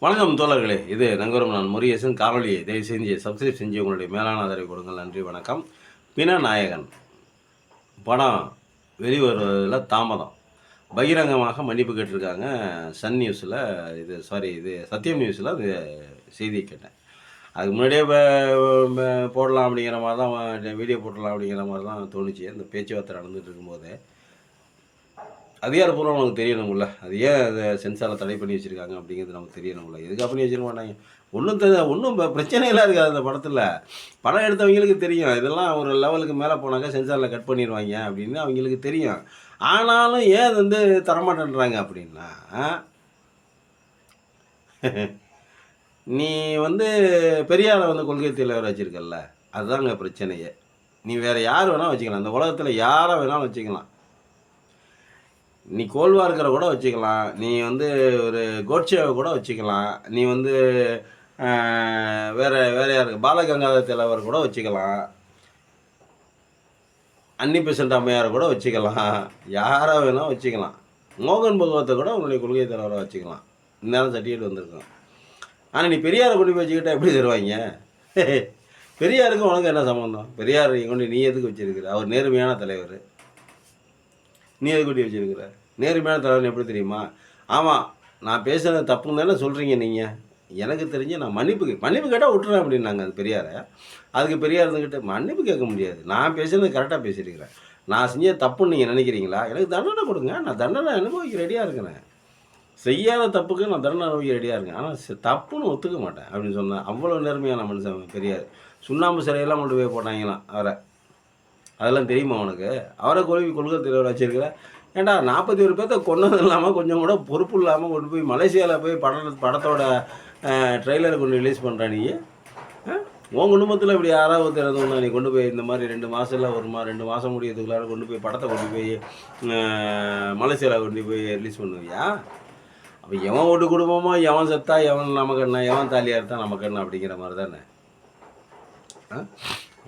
வணக்கம் தோழர்களே, இது நங்கரும் நான் முருகேசன். காணொலியை தயவு செஞ்சு சப்ஸ்கிரைப் செஞ்சு உங்களுடைய மேலான ஆதரவை கொடுங்கள். நன்றி, வணக்கம். பிணநாயகன் படம் வெளிவருவதில் தாமதம். பகிரங்கமாக மன்னிப்பு கேட்டிருக்காங்க சன் நியூஸில். இது சத்தியம் நியூஸில் அது செய்தியை கேட்டேன். அதுக்கு முன்னாடியே போடலாம் அப்படிங்கிற மாதிரி தான், வீடியோ போடலாம் அப்படிங்கிற மாதிரி தான் தோணுச்சு. இந்த பேச்சுவார்த்தை நடந்துகிட்டு இருக்கும்போதே அதிகாரப்பூர்வம் நமக்கு தெரியணும்ல. அது ஏன் அதை சென்சாரில் தடை பண்ணி வச்சுருக்காங்க அப்படிங்கிறது நமக்கு தெரியணும்ல. எதுக்காக பண்ணி வச்சிருக்க மாட்டாங்க. ஒன்றும் பிரச்சனையெல்லாம் இருக்காது. அந்த படத்தில் படம் எடுத்தவங்களுக்கு தெரியும், இதெல்லாம் ஒரு லெவலுக்கு மேலே போனாக்கா சென்சாரில் கட் பண்ணிடுவாங்க அப்படின்னு அவங்களுக்கு தெரியும். ஆனாலும் ஏன் அது வந்து தரமாட்டேன்றாங்க அப்படின்னா, நீ வந்து பெரியாரை வந்து கொள்கை தலைவர் வச்சுருக்கல, அதுதாங்க பிரச்சனையே. நீ வேறு யார் வேணால் வச்சுக்கலாம், அந்த உலகத்தில் யாரை வேணாலும் வச்சுக்கலாம். நீ கோல்வார்கரை கூட வச்சுக்கலாம், நீ வந்து ஒரு கோட்சேவை கூட வச்சுக்கலாம், நீ வந்து வேறு யார் பாலகங்காதர திலகர் கூட வச்சுக்கலாம், அன்னி பெசன்ட் அம்மையார் கூட வச்சுக்கலாம், யாரை வேணால் வச்சுக்கலாம். மோகன் பகவத்தை கூட உன்னுடைய கொள்கை தலைவரை வச்சுக்கலாம். இந்நேரம் சர்டிஃபிகேட் வந்திருக்கும். ஆனால் நீ பெரியாரை கொண்டு போய் வச்சுக்கிட்டா எப்படி தருவாங்க? பெரியாருக்கு உனக்கு என்ன சம்மந்தம்? பெரியார் கொண்டு நீ எதுக்கு வச்சுருக்கிற? அவர் நேர்மையான தலைவர், நீ எது கூட்டி வச்சுருக்கிற? நேர்மையான தலைவன் எப்படி தெரியுமா? ஆமாம், நான் பேசுகிறது தப்புன்னு தானே சொல்கிறீங்க நீங்கள். எனக்கு தெரிஞ்சு நான் மன்னிப்பு கேட்டால் விட்டுறேன் அப்படின்னாங்க அது பெரியாரை. அதுக்கு பெரியார் இருந்துக்கிட்டு மன்னிப்பு கேட்க முடியாது, நான் பேசுகிறது கரெக்டாக பேசியிருக்கிறேன், நான் செஞ்ச தப்புன்னு நீங்கள் நினைக்கிறீங்களா? எனக்கு தண்டனை கொடுங்க, நான் தண்டனை அனுபவிக்க ரெடியாக இருக்கிறேன். செய்யாத தப்புக்கு நான் தண்டனை அனுபவிக்க ரெடியாக இருக்கேன், ஆனால் தப்புன்னு ஒத்துக்க மாட்டேன் அப்படின்னு சொன்னேன். அவ்வளோ நேர்மையான மனுஷன் பெரியார். சுண்ணாம்பு சிலையெல்லாம் கொண்டு போய் போட்டாங்களாம் அவரை. அதெல்லாம் தெரியுமா உனக்கு? அவரை கொள்கை தலைவர் வச்சுருக்கிற. ஏன்டா 41 பேர்த்த கொண்டது இல்லாமல் கொஞ்சம் கூட பொறுப்பு இல்லாமல் கொண்டு போய் மலேசியாவில் போய் படத்தோட ட்ரெய்லரை கொண்டு ரிலீஸ் பண்ணுற நீ. உன் குடும்பத்தில் இப்படி யாராவது திறந்தோன்னா நீ கொண்டு போய் இந்த மாதிரி 2 மாதம் 2 மாதம் முடியறதுக்குள்ளார கொண்டு போய் படத்தை கொண்டு போய் மலேசியாவில் கொண்டு போய் ரிலீஸ் பண்ணுவியா? அப்போ எவன் ஓட்டு குடும்பமோ, எவன் செத்தா எவன் நமக்கு என்ன, எவன் தாலியாக இருந்தால் நமக்கு என்ன அப்படிங்கிற மாதிரி தானே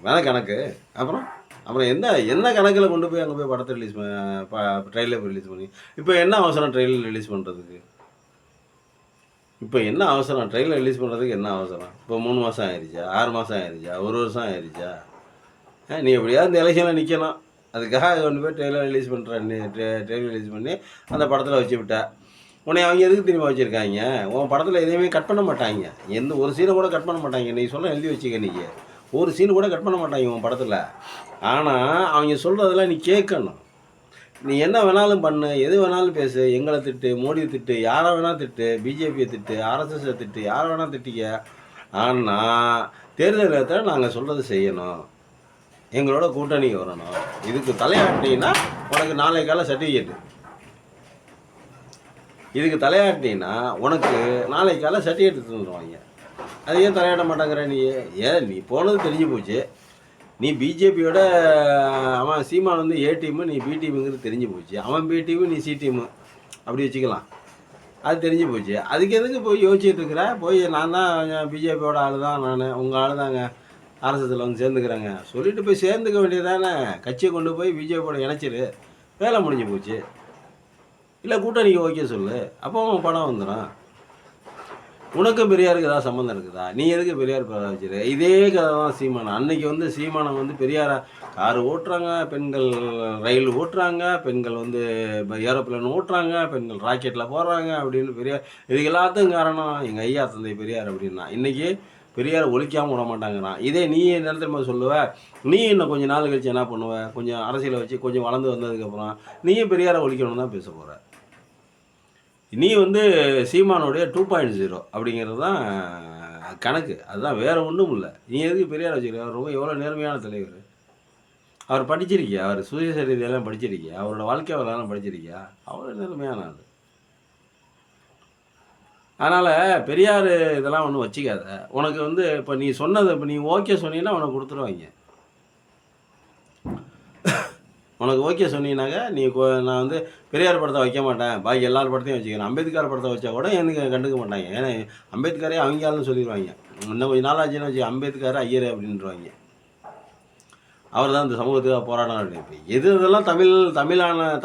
வேணா கணக்கு. அப்புறம் என்ன கணக்கில் கொண்டு போய் அங்கே போய் படத்தை ரிலீஸ் ட்ரெயிலர் ரிலீஸ் பண்ணி இப்போ என்ன அவசரம்? ட்ரெயிலர் ரிலீஸ் பண்ணுறதுக்கு இப்போ என்ன அவசரம்? ட்ரெயிலர் ரிலீஸ் பண்ணுறதுக்கு என்ன அவசரம்? இப்போ 3 மாதம் ஆயிடுச்சா, 6 மாதம் ஆயிடுச்சா, 1 வருஷம் ஆயிடுச்சா? நீ எப்படியாவது இந்த எலெக்ஷனில் நிற்கணும், அதுக்காக கொண்டு போய் ட்ரெயிலர் ரிலீஸ் பண்ணுறேன். ட்ரெயிலர் ரிலீஸ் பண்ணி அந்த படத்தில் வச்சு விட்டா உன்னை அவங்க எதுக்கு திரும்ப வச்சுருக்காங்க? உன் படத்தில் எதையுமே கட் பண்ண மாட்டாங்க, எந்த ஒரு சீனை கூட கட் பண்ண மாட்டாங்க. நீ சொல்ல எழுதி வச்சுக்க, நீங்கள் ஒரு சீன் கூட கட் பண்ண மாட்டாங்க உன் படத்தில். ஆனால் அவங்க சொல்கிறதெல்லாம் நீ கேட்கணும். நீ என்ன வேணாலும் பண்ணு, எது வேணாலும் பேசு, எங்களை திட்டு, மோடியை திட்டு, யாரை வேணால் திட்டு, பிஜேபியை திட்டு, ஆர்எஸ்எஸை திட்டு, யாரை வேணால் திட்டிக்க. ஆனால் தேர்தல் நேரத்தில் நாங்கள் சொல்கிறது செய்யணும், எங்களோட கூட்டணிக்கு வரணும். இதுக்கு தலையாட்டினா உனக்கு நாளை கால சர்டிஃபிகேட்டு. இதுக்கு தலையாட்டினா உனக்கு நாளை கால சர்டிஃபிகேட் தந்துடுவாங்க. அது ஏன் தலையாட மாட்டாங்கிற நீ? நீ போனது தெரிஞ்சு போச்சு. நீ பிஜேபியோட அவன் சீமான் வந்து ஏ டீமு, நீ பி டீமுங்கிறது தெரிஞ்சு போச்சு. அவன் பி டீமு, நீ சி டீமு, அப்படி வச்சுக்கலாம். அது தெரிஞ்சு போச்சு. அதுக்கு எதுக்கு போய் யோசிச்சுட்டு இருக்கிற? போய் நான் தான் பிஜேபியோட ஆள் தான், நான் உங்கள் ஆள் தாங்க, ஆர்எஸ்எஸில் வந்து சேர்ந்துக்கிறேங்க சொல்லிட்டு போய் சேர்ந்துக்க வேண்டியதானே. கட்சியை கொண்டு போய் பிஜேபியோட இணைச்சிரு, வேலை முடிஞ்சு போச்சு. இல்லை கூட்டணிக்கு ஓகே சொல்லு, அப்போ அவன் படம் வந்துடும். உனக்கும் பெரியாருக்கு ஏதாவது சம்மந்தம் இருக்குதா? நீ எதுக்கு பெரியார் பேரை வச்சுரு? இதே கதை தான் சீமானம். அன்றைக்கி வந்து சீமானம் வந்து பெரியாரை காரு ஓட்டுறாங்க, பெண்கள் ரயில் ஓட்டுறாங்க, பெண்கள் வந்து ஏரோப்ளேன் ஓட்டுறாங்க, பெண்கள் ராக்கெட்டில் போடுறாங்க அப்படின்னு பெரியார். இதுக்கு எல்லாத்துக்கும் காரணம் எங்கள் ஐயா தந்தை பெரியார் அப்படின்னா. இன்றைக்கி பெரியாரை ஒழிக்காமல் விட மாட்டாங்கிறான். இதே நீ நிலத்திரமா சொல்லுவ, நீ இன்னும் கொஞ்சம் நாள் கழிச்சு என்ன பண்ணுவ? கொஞ்சம் அரசியலை வச்சு கொஞ்சம் வளர்ந்து வந்ததுக்கப்புறம் நீயும் பெரியாரை ஒழிக்கணும்னு தான் பேச போகிற. நீ வந்து சீமானுடைய 2.0 அப்படிங்கிறது தான் கணக்கு. அதுதான், வேறு ஒன்றும் இல்லை. நீ எதுக்கு பெரியார் வச்சுருக்க? அவர் ரொம்ப எவ்வளோ நேர்மையான தலைவர். அவர் படிச்சிருக்கியா? அவர் சுயசரிதையெல்லாம் படிச்சிருக்கியா? அவரோட வாழ்க்கை வரலாறுலாம் படிச்சிருக்கியா? அவ்வளோ நேர்மையான ஆள். அதனால் பெரியார் இதெல்லாம் ஒன்றும் வச்சுக்காத. உனக்கு வந்து இப்போ நீ சொன்னதை இப்போ நீ ஓகே சொன்னீங்கன்னா உனக்கு கொடுத்துருவாங்க. உனக்கு ஓகே சொன்னீங்கன்னாக்க நீ நான் வந்து பெரியார் படத்தை வைக்க மாட்டேன், பாக்கி எல்லார் படத்தையும் வச்சுக்கிறேன். அம்பேத்கர் படத்தை வச்சா கூட எனக்கு கண்டுக்க மாட்டாங்க. ஏன்னா அம்பேத்கரே அவங்க ஆளுன்னு சொல்லிடுவாங்க. இன்னும் கொஞ்சம் நாளாச்சுன்னு வச்சு அம்பேத்கர் ஐயர் அப்படின்றாங்க. அவர் தான் இந்த சமூகத்துக்காக போராடணும் அப்படின்னு. எது இதெல்லாம்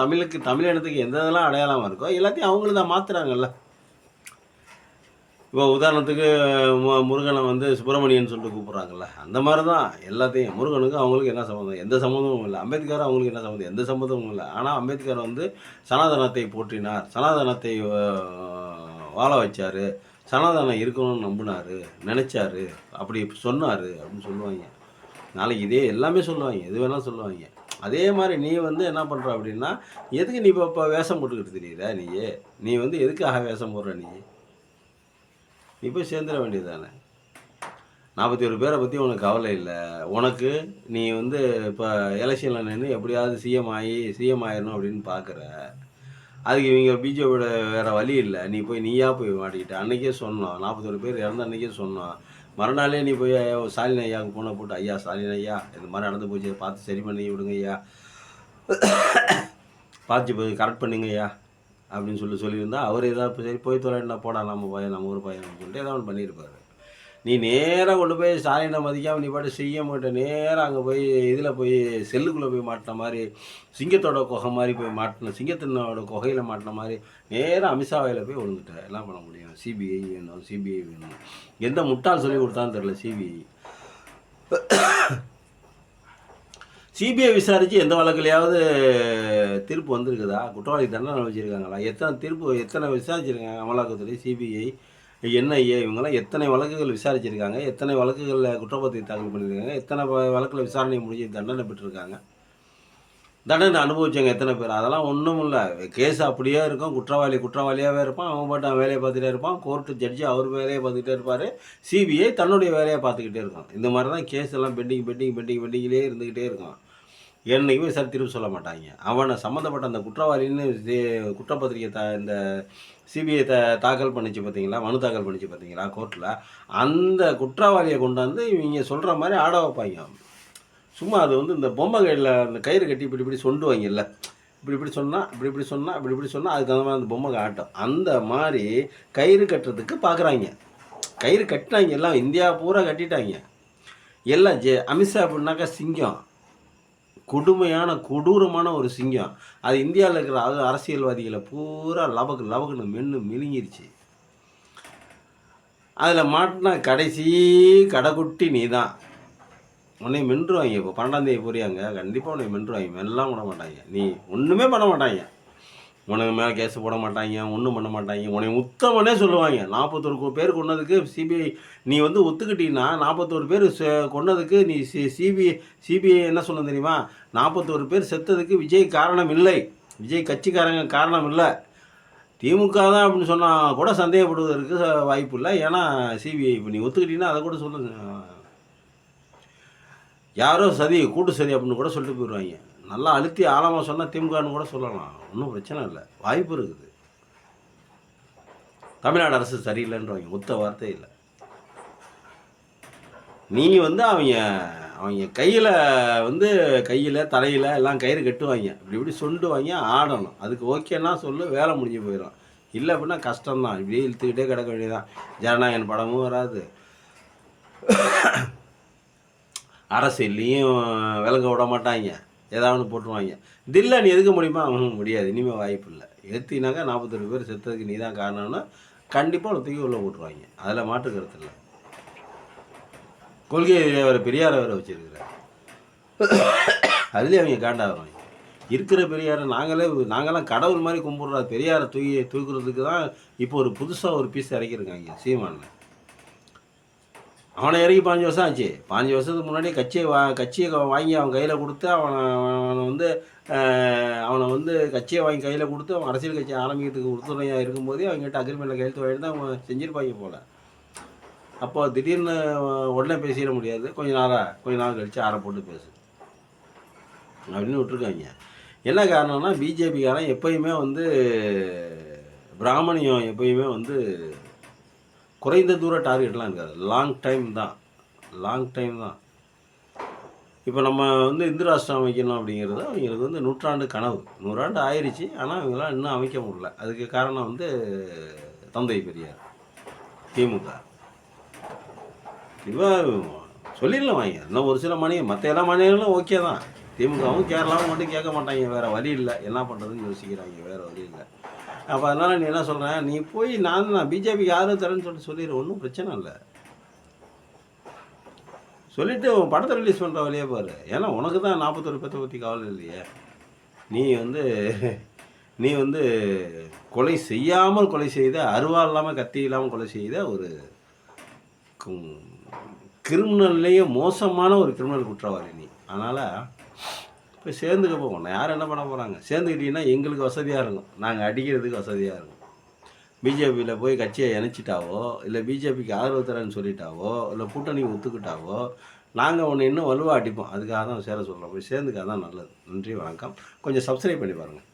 தமிழுக்கு தமிழினத்துக்கு எந்த இதெல்லாம் அடையாளமாக இருக்கோ எல்லாத்தையும் அவங்களும் தான் மாற்றுறாங்கல்ல. இப்போ உதாரணத்துக்கு முருகனை வந்து சுப்பிரமணியன் சொல்லிட்டு கூப்பிட்றாங்கல்ல, அந்த மாதிரி தான் எல்லாத்தையும். முருகனுக்கு அவங்களுக்கு என்ன சம்மந்தம்? எந்த சம்மந்தமும் இல்லை. அம்பேத்கர் அவங்களுக்கு என்ன சம்மந்தம்? எந்த சம்மந்தமும் இல்லை. ஆனால் அம்பேத்கர் வந்து சனாதனத்தை போற்றினார், சனாதனத்தை வாழ வச்சார், சனாதனம் இருக்கணும்னு நம்பினார், நினச்சாரு, அப்படி சொன்னார் அப்படின்னு சொல்லுவாங்க. நாளைக்கு இதே எல்லாமே சொல்லுவாங்க, எது வேணாலும் சொல்லுவாங்க. அதே மாதிரி நீ வந்து என்ன பண்ணுற அப்படின்னா, எதுக்கு நீ இப்போ வேஷம் போட்டுக்கிட்டு தெரியுற? நீ வந்து எதுக்காக வேஷம் போடுற? நீ போய் சேர்ந்துட வேண்டியது தானே. 41 பேரை பற்றி உனக்கு கவலை இல்லை. உனக்கு நீ வந்து இப்போ எலெக்ஷனில் நின்று எப்படியாவது சிஎம் ஆயிடணும் அப்படின்னு பார்க்குற. அதுக்கு இவங்க பிஜேபியோட வேறு வழி இல்லை. நீ போய் நீயா போய் மாட்டிக்கிட்ட. அன்றைக்கே சொன்னோம், 41 பேர் இறந்த அன்றைக்கே சொன்னோம். மறுநாளே நீ போய் ஸ்டாலின் ஐயாவுக்கு போன போட்டு, ஐயா ஸ்டாலின் ஐயா இந்த மாதிரி நடந்து போச்சு, பார்த்து சரி பண்ணி விடுங்க ஐயா, பார்த்து போய் கரெக்ட் பண்ணுங்க ஐயா அப்படின்னு சொல்லியிருந்தா அவர் ஏதாவது சரி போய் தொலைண்டா போடா நம்ம பையன் நம்ம ஊர் பையன் அப்படின்னு சொல்லிட்டு ஏதாவது ஒன்று பண்ணியிருப்பார். நீ நேராக கொண்டு போய் ஸ்டாலினை மதிக்காமல் நீ பாட்டு செய்ய மாட்டேன், நேராக அங்கே போய் இதில் போய் செல்லுக்குள்ளே போய் மாட்டின மாதிரி, சிங்கத்தோட குகை மாதிரி போய் மாட்டின, சிங்கத்தினோட குகையில் மாட்டின மாதிரி நேராக அமித்ஷாவையில் போய் விழுந்துட்டேன். எல்லாம் பண்ண முடியும். சிபிஐ வேணும். எந்த முட்டாள் சொல்லி கொடுத்தான்னு தெரில. சிபிஐ விசாரித்து எந்த வழக்குலையாவது தீர்ப்பு வந்திருக்குதா? குற்றவாளி தண்டனை வச்சுருக்காங்களா? எத்தனை விசாரிச்சிருக்காங்க அமலாக்கத்துறை, சிபிஐ, என்ஐஏ இவங்கெல்லாம் எத்தனை வழக்குகள் விசாரிச்சிருக்காங்க? எத்தனை வழக்குகளில் குற்றப்பத்திரிகை தாக்கல் பண்ணியிருக்காங்க? எத்தனை வழக்கில் விசாரணை முடிஞ்சு தண்டனை பெற்றிருக்காங்க? தண்டனை அனுபவிச்சவங்க எத்தனை பேர்? அதெல்லாம் ஒன்றும் இல்லை. கேஸ் அப்படியே இருக்கும். குற்றவாளியாகவே இருப்பான். அவன் பாட்டு அவன் வேலையை பார்த்துட்டே இருப்பான். கோர்ட்டு ஜட்ஜி அவர் வேலையை பார்த்துக்கிட்டே இருப்பார். சிபிஐ தன்னுடைய வேலையை பார்த்துக்கிட்டே இருக்கும். இந்த மாதிரி தான் கேஸ் எல்லாம் பெண்டிங்லேயே இருந்துக்கிட்டே இருக்கும். என்றைக்குமே சரி திரும்ப சொல்ல மாட்டாங்க. அவனை சம்மந்தப்பட்ட அந்த குற்றவாளின்னு குற்றப்பத்திரிகை இந்த சிபிஐ தாக்கல் பண்ணிச்சு பார்த்தீங்களா, மனு தாக்கல் பண்ணிச்சு பார்த்தீங்களா கோர்ட்டில், அந்த குற்றவாளியை கொண்டாந்து இவங்க சொல்கிற மாதிரி ஆட வைப்பாங்க. சும்மா அது வந்து இந்த பொம்மை கையில் அந்த கயிறு கட்டி இப்படி சொல்லுவாங்கல்ல, இப்படி சொன்னால் அதுக்கு அந்த மாதிரி அந்த பொம்மை ஆட்டம். அந்த மாதிரி கயிறு கட்டுறதுக்கு பார்க்குறாங்க. கயிறு கட்டினாங்க, எல்லாம் இந்தியா பூரா கட்டிட்டாங்க எல்லாம். அமித்ஷா அப்படின்னாக்கா சிங்கம், கொடூரமான ஒரு சிங்கம். அது இந்தியாவில் இருக்கிற அரசியல்வாதிகளை பூரா லபக்குன்னு மிழுங்கிருச்சு. அதில் மாட்டினா கடைசி கடைக்குட்டி நீ தான். உன்னை மென்றுவாங்க. இப்போ 12ஆம் தேதி போறியாங்க, கண்டிப்பாக உன்னை மென்றுவாங்க. மெல்லாம் பண்ண மாட்டாங்க. நீ ஒன்றுமே பண்ண மாட்டாங்க. உனக்கு மேலே கேஸ் போட மாட்டாங்க, ஒன்றும் பண்ண மாட்டாங்க. உன்னை உத்தமனே சொல்லுவாங்க. 41 பேர் கொண்டதுக்கு சிபிஐ நீ வந்து ஒத்துக்கிட்டீங்கன்னா, 41 பேர் கொண்டதுக்கு நீ சிபிஐ என்ன சொல்ல தெரியுமா? 41 பேர் செத்ததுக்கு விஜய் காரணம் இல்லை, விஜய் கட்சிக்காரங்க காரணம் இல்லை, திமுக தான் அப்படின்னு சொன்னால் கூட சந்தேகப்படுவதற்கு வாய்ப்பு இல்லை. ஏன்னா சிபிஐ இப்போ நீ ஒத்துக்கிட்டீங்கன்னா அதை கூட சொல்லுங்க, யாரோ கூட்டு சதி அப்படின்னு கூட சொல்லிட்டு போயிடுவாங்க. நல்லா அழுத்தி ஆழமாக சொன்னால் திமுகன்னு கூட சொல்லலாம், ஒன்றும் பிரச்சனை இல்லை, வாய்ப்பு இருக்குது. தமிழ்நாடு அரசு சரியில்லைன்றவங்க ஒத்த வார்த்தை இல்லை. நீ வந்து அவங்க கையில் தலையில் எல்லாம் கயிறு கட்டுவாங்க, இப்படி சொல்லுவாங்க, ஆடணும். அதுக்கு ஓகேன்னா சொல்லு, வேலை முடிஞ்சு போயிடும். இல்லை அப்படின்னா கஷ்டம்தான், இப்படியே இழுத்துக்கிட்டே கிடக்க வேண்டியதான். ஜனநாயகன் படமும் வராது, அரசியல்லையும் விலங்க விட மாட்டாங்க, ஏதாவது போட்டுருவாங்க. தில்லை நீ எதுக்க முடியுமா? முடியாது, இனிமேல் வாய்ப்பு இல்லை. ஏற்றினாக்கா 41 பேர் செத்ததுக்கு நீ தான் காரணம்னா கண்டிப்பாக ஒரு தூக்கி உள்ளே போட்டுருவாங்க. அதில் மாற்று கருத்து இல்லை. கொள்கை வேறு பெரியாரை வேறு வச்சுருக்கிறார், அதுலேயே அவங்க காண்டாகிறாங்க. இருக்கிற பெரியாரை நாங்களாம் கடவுள் மாதிரி கும்பிட்றா. பெரியாரை தூக்குறதுக்கு தான் இப்போ ஒரு புதுசாக ஒரு பீஸ் இறக்கியிருக்காங்க சீமானில். அவனை இறக்கி 5 வருஷம் ஆச்சு. 5 வருஷத்துக்கு முன்னாடி கட்சியை வாங்கி அவன் கையில் கொடுத்து அவனை வந்து கட்சியை வாங்கி கையில் கொடுத்து அவன் அரசியல் கட்சி ஆரம்பிக்கிறதுக்கு உறுதுணையாக இருக்கும்போதே அவங்ககிட்ட அக்ரிமெண்ட்டில் கையெழுத்து வாங்கிட்டு தான் அவங்க செஞ்சுருப்பாங்க போல். அப்போ திடீர்னு உடனே பேசிட முடியாது, கொஞ்ச நாள் கழித்து ஆற போட்டு பேசு அப்படின்னு விட்டுருக்காங்க. என்ன காரணம்னா பிஜேபிக்காரன் எப்பயுமே வந்து பிராமணியம் எப்பயுமே வந்து குறைந்த தூர டார்கெட்லாம் இருக்காது, லாங் டைம் தான். இப்போ நம்ம வந்து இந்து ராஷ்டிரம் அமைக்கணும் அப்படிங்கிறது அவங்களுக்கு வந்து நூற்றாண்டு கனவு. 100 ஆண்டு ஆயிடுச்சு, ஆனால் இவங்களாம் இன்னும் அமைக்க முடியல. அதுக்கு காரணம் வந்து தந்தை பெரியார், திமுக. இவன் சொல்லிடலாம் வாங்க, இன்னும் ஒரு சில மற்ற எல்லா மாநிலங்களும் ஓகே தான். திமுகவும் கேரளாவும் மட்டும் கேட்க மாட்டாங்க, வேறு வழி இல்லை. என்ன பண்ணுறதுன்னு யோசிக்கிறாங்க, வேறு வழி இல்லை. அப்போ அதனால் நீ என்ன சொல்கிறேன், நீ போய் நான் பிஜேபிக்கு ஆதரவு தரேன்னு சொல்லிடு, ஒன்றும் பிரச்சனை இல்லை. சொல்லிவிட்டு உன் படத்தை ரிலீஸ் பண்ணுற வழியே பாரு. ஏன்னா உனக்கு தான் 41 பேர்த்தை பற்றி கவலை இல்லையே. நீ வந்து கொலை செய்யாமல் கொலை செய்த, அருவா இல்லாமல் கத்தி இல்லாமல் கொலை செய்த ஒரு கிரிமினல்லையே மோசமான ஒரு கிரிமினல் குற்றவாளி நீ. அதனால் போய் சேர்ந்துக்க போவோம். யார் என்ன பண்ண போகிறாங்க? சேர்ந்துக்கிட்டீங்கன்னா எங்களுக்கு வசதியாக இருக்கும், நாங்கள் அடிக்கிறதுக்கு வசதியாக இருக்கும். பிஜேபியில் போய் கட்சியை இணைச்சிட்டாவோ, இல்லை பிஜேபிக்கு ஆதரவு தரேன்னு சொல்லிட்டாவோ, இல்லை கூட்டணி ஒத்துக்கிட்டாவோ, நாங்கள் ஒன்று இன்னும் வலுவாக அடிப்போம். அதுக்காக தான் சேர சொல்கிறோம். போய் சேர்ந்துக்காக தான் நல்லது. நன்றி, வணக்கம். கொஞ்சம் சப்ஸ்கிரைப் பண்ணி பாருங்கள்.